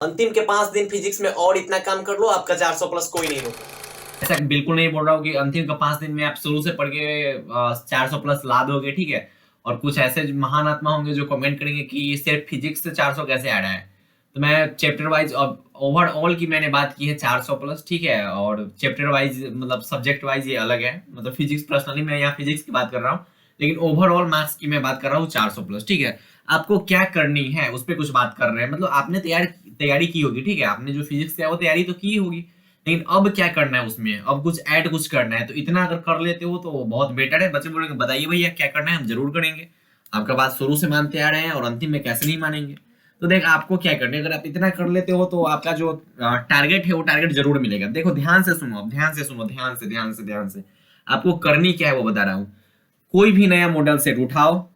अंतिम के 5 दिन फिजिक्स में और इतना काम कर लो, आपका 400 प्लस कोई नहीं रोके। ऐसा बिल्कुल नहीं बोल रहा हूँ कि अंतिम का 5 दिन में आप शुरू से पढ़ के 400 प्लस ला दोगे, ठीक है। और कुछ ऐसे महान आत्मा होंगे जो कमेंट करेंगे कि सिर्फ फिजिक्स से 400 कैसे आ रहा है। तो मैं चैप्टर वाइज ओवरऑल की मैंने बात की है 400 प्लस, ठीक है। और चैप्टर वाइज मतलब सब्जेक्ट वाइज ये अलग है, मतलब फिजिक्स पर्सनली मैं यहाँ फिजिक्स की बात कर रहा हूँ, लेकिन ओवरऑल मार्क्स की मैं बात कर रहा हूँ 400 प्लस, ठीक है। आपको क्या करनी है उस पर कुछ बात कर रहे हैं, मतलब आपने तैयारी की होगी, ठीक है। आपने जो फिजिक्स किया वो तैयारी तो की होगी, लेकिन अब क्या करना है उसमें, अब कुछ ऐड कुछ करना है। तो इतना अगर कर लेते हो तो बहुत बेटर है। बच्चे बोलेंगे बताइए भैया क्या करना है, हम जरूर करेंगे। आपका बात शुरू से मानते आ रहे हैं और अंतिम में कैसे नहीं मानेंगे। तो देख आपको क्या करना है, अगर आप इतना कर लेते हो तो आपका जो टारगेट है वो टारगेट जरूर मिलेगा। देखो ध्यान से सुनो, अब ध्यान से सुनो, ध्यान से आपको करनी क्या है वो बता रहा हूँ। कोई भी नया मॉडल सेट उठाओ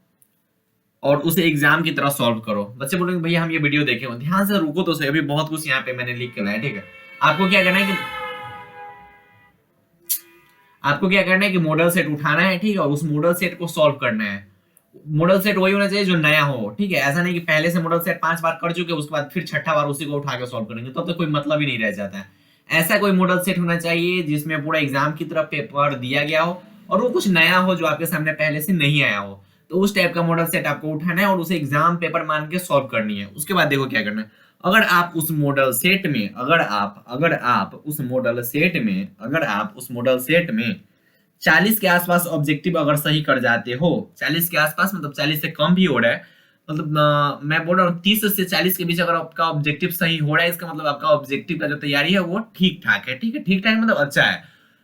और उसे एग्जाम की तरह सॉल्व करो। बच्चे बोलेंगे भैया हम ये वीडियो देखे हो, ध्यान से रुको तो सही, अभी बहुत कुछ यहाँ पे मैंने लिख के लाया, ठीक है। आपको क्या करना है कि आपको क्या करना है कि मॉडल सेट उठाना है, ठीक है, और उस मॉडल सेट को सॉल्व करना है। मॉडल सेट वही होना चाहिए जो नया हो, ठीक है। ऐसा नहीं कि पहले से मॉडल सेट 5 बार कर चुके उसके बाद फिर छठा बार उसी को उठा के सॉल्व करेंगे, तो कोई मतलब ही नहीं रह जाता है। ऐसा कोई मॉडल सेट होना चाहिए जिसमें पूरा एग्जाम की तरफ पेपर दिया गया हो और वो कुछ नया हो जो आपके सामने पहले से नहीं आया हो। तो उस टाइप का मॉडल सेट आपको उठाना है और उसे एग्जाम पेपर मान के सॉल्व करनी है। उसके बाद देखो क्या करना है। अगर आप उस मॉडल सेट में अगर आप उस मॉडल सेट में 40 के आसपास ऑब्जेक्टिव अगर सही कर जाते हो, 40 के आसपास मतलब 40 से कम भी हो रहा है, मतलब मैं बोल रहा हूँ 30 से 40 के बीच अगर आपका ऑब्जेक्टिव सही हो रहा है, इसका मतलब आपका ऑब्जेक्टिव का जो तैयारी है वो ठीक ठाक है, ठीक है। ठीक ठाक मतलब अच्छा है,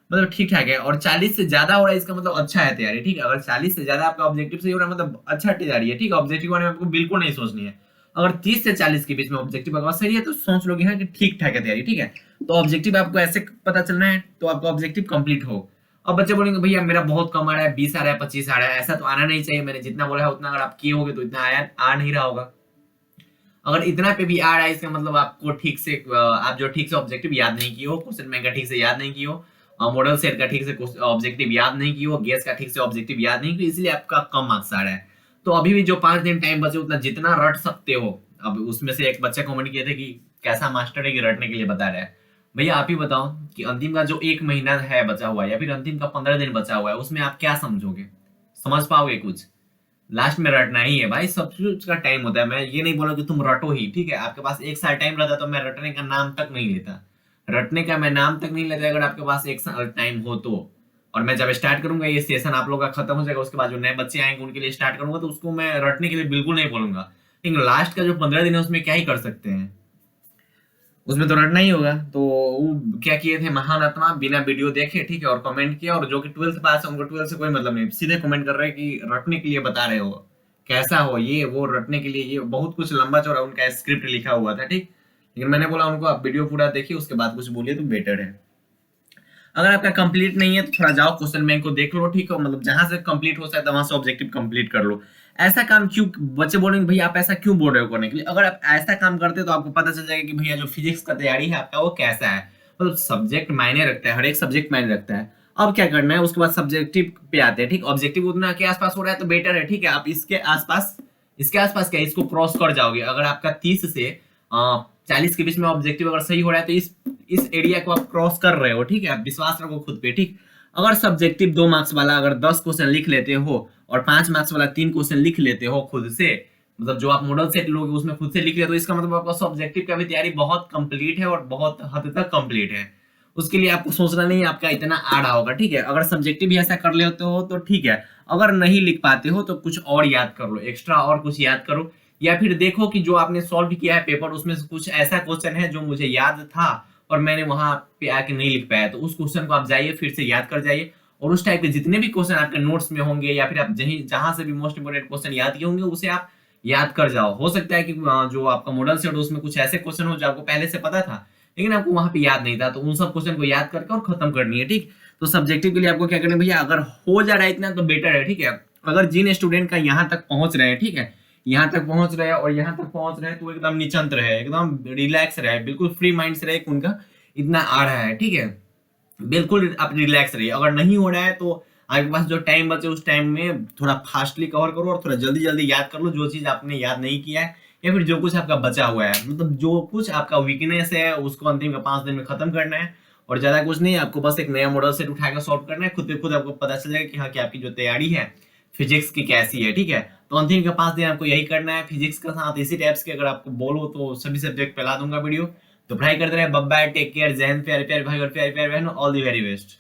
मतलब ठीक ठाक है। और 40 से ज्यादा हो रहा है इसका मतलब अच्छा है तैयारी, ठीक है। अगर 40 से ज्यादा आपका ऑब्जेक्टिव सही हो रहा है मतलब अच्छा तैयारी है, ठीक है। ऑब्जेक्टिव में आपको बिल्कुल नहीं सोचनी है। अगर 30 से 40 के बीच में ऑब्जेक्टिव अगर सही है तो सोच लोगे हाँ कि ठीक ठाक है तैयारी, ठीक है। तो ऑब्जेक्टिव आपको ऐसे पता चलना है तो आपका ऑब्जेक्टिव कंप्लीट हो। अब बच्चे बोलेंगे भैया मेरा बहुत कम आ रहा है, 20 आ रहा है, 25 आ रहा है, ऐसा तो आना नहीं चाहिए, मैंने जितना बोला है उतना अगर आप किए होगे तो इतना आया आ नहीं रहा होगा। अगर इतना पे भी आ रहा है इसका मतलब आपको ठीक से आप जो ठीक से ऑब्जेक्टिव याद नहीं किए हो, क्वेश्चन बैंक का ठीक से याद नहीं किए हो, मॉडल सेट का ठीक से ऑब्जेक्टिव याद नहीं किए हो, गेस का ठीक से ऑब्जेक्टिव याद नहीं किए, इसलिए आपका कम मार्क्स आ रहा है। तो अभी भी जो 5 दिन टाइम बचे उतना जितना रट सकते हो। अब उसमें से एक बच्चा कमेंट किए थे कि कैसा मास्टर है कि रटने के लिए बता रहा है। भैया आप ही बताओ कि अंतिम का जो 1 महीना है बचा हुआ है या फिर अंतिम का 15 दिन बचा हुआ है उसमें आप क्या समझोगे, समझ पाओगे कुछ? लास्ट में रटना ही है भाई, सब कुछ का टाइम होता है। मैं ये नहीं बोला कि तुम रटो ही, ठीक है। आपके पास 1 साल टाइम रहता तो मैं रटने का नाम तक नहीं लेता, रटने का मैं नाम तक नहीं लेता अगर आपके पास 1 साल टाइम हो तो। और मैं जब स्टार्ट करूंगा ये सेशन आप लोग का खत्म हो जाएगा, उसके बाद जो नए बच्चे आएंगे उनके लिए स्टार्ट करूंगा तो उसको मैं रटने के लिए बिल्कुल नहीं बोलूंगा। लेकिन लास्ट का जो 15 दिन है उसमें क्या ही कर सकते हैं, उसमें तो रटना ही होगा। तो वो क्या किए थे महान आत्मा, बिना वीडियो देखे, ठीक है, और कमेंट किया। और जो कि 12th पास है उनको 12th से कोई मतलब नहीं, सीधे कमेंट कर रहे हैं कि रटने के लिए बता रहे हो, कैसा हो ये वो, रटने के लिए ये बहुत कुछ लंबा चौड़ा उनका स्क्रिप्ट लिखा हुआ था, ठीक। लेकिन मैंने बोला उनको आप वीडियो पूरा देखिए उसके बाद कुछ बोलिए तो बेटर है। अगर आपका कंप्लीट नहीं है तो थोड़ा जाओ क्वेश्चन बैंक को देख लो, ठीक है, मतलब जहां से कंप्लीट हो सकता है वहां से ऑब्जेक्टिव कंप्लीट कर लो। ऐसा काम क्यों, बच्चे बोलेंगे भैया आप ऐसा क्यों बोल रहे हो करने के लिए। अगर आप ऐसा काम करते तो आपको पता चल जाएगा कि भैया जो फिजिक्स का तैयारी है आपका वो कैसा है। मतलब सब्जेक्ट मायने रखता है, हर एक सब्जेक्ट मायने रखता है। अब क्या करना है उसके बाद सब्जेक्टिव पे आते हैं, ठीक। ऑब्जेक्टिव उतना के आसपास हो रहा है तो बेटर है, ठीक है। आप इसके आसपास क्या इसको क्रॉस कर जाओगे। अगर आपका 30 से 40 के बीच में ऑब्जेक्टिव अगर सही हो रहा है तो इस एरिया को आप क्रॉस कर रहे हो, ठीक है। आप विश्वास रखो खुद पे, ठीक। अगर सब्जेक्टिव 2 मार्क्स वाला अगर 10 क्वेश्चन लिख लेते हो और 5 मार्क्स वाला 3 क्वेश्चन लिख लेते हो खुद से, मतलब जो आप मॉडल सेट लोगे उसमें खुद से लिख रहे हो, तो इसका मतलब आपका सब्जेक्टिव का भी तैयारी बहुत कंप्लीट है और बहुत हद तक कंप्लीट है। उसके लिए आपको सोचना नहीं है आपका इतना आ रहा होगा, ठीक है। अगर सब्जेक्टिव भी ऐसा कर लेते हो तो ठीक है। अगर नहीं लिख पाते हो तो कुछ और याद कर लो, एक्स्ट्रा और कुछ याद करो। या फिर देखो कि जो आपने सॉल्व किया है पेपर उसमें से कुछ ऐसा क्वेश्चन है जो मुझे याद था और मैंने वहां पे आके नहीं लिख पाया, तो उस क्वेश्चन को आप जाइए फिर से याद कर जाइए। और उस टाइप के जितने भी क्वेश्चन आपके नोट्स में होंगे या फिर आप जहां से भी मोस्ट इंपोर्टेंट क्वेश्चन याद किए होंगे उसे आप याद कर जाओ। हो सकता है कि जो आपका मॉडल सेट हो उसमें कुछ ऐसे क्वेश्चन हो जो आपको पहले से पता था लेकिन आपको वहां पे याद नहीं था, तो उन सब क्वेश्चन को याद करके और खत्म करनी है, ठीक। तो सब्जेक्टिव के लिए आपको क्या करना है भैया, अगर हो जा रहा है इतना तो बेटर है, ठीक है। अगर जिन स्टूडेंट का यहाँ तक पहुंच रहे हैं, ठीक है, यहाँ तक पहुंच रहे हैं और यहाँ तक पहुंच रहे हैं तो एकदम निचंत रहे, एकदम रिलैक्स रहे, बिल्कुल फ्री माइंड से रहे कि उनका इतना आ रहा है, ठीक है। बिल्कुल आप रिलैक्स रहिए। अगर नहीं हो रहा है तो आपके पास जो टाइम बचे उस टाइम में थोड़ा फास्टली कवर करो और थोड़ा जल्दी जल्दी याद कर लो जो चीज आपने याद नहीं किया है या फिर जो कुछ आपका बचा हुआ है, मतलब जो कुछ आपका वीकनेस है उसको अंतिम का 5 दिन में खत्म करना है। और ज्यादा कुछ नहीं, आपको बस एक नया मॉडल सेट उठाकर सॉल्व करना है, खुद पे खुद आपको पता चल जाएगा कि हाँ कि आपकी जो तैयारी है फिजिक्स की कैसी है। ठीक है, तो अंतिम का 5 दिन आपको यही करना है फिजिक्स के साथ। इसी टाइप्स के अगर आपको बोलो तो सभी सब्जेक्ट पे ला दूंगा वीडियो। तो पढ़ाई करते रहे, बाय बाय, टेक केयर, जय हिंद प्यारे प्यारे भाई और प्यारे प्यारे बहनों, ऑल दी वेरी बेस्ट।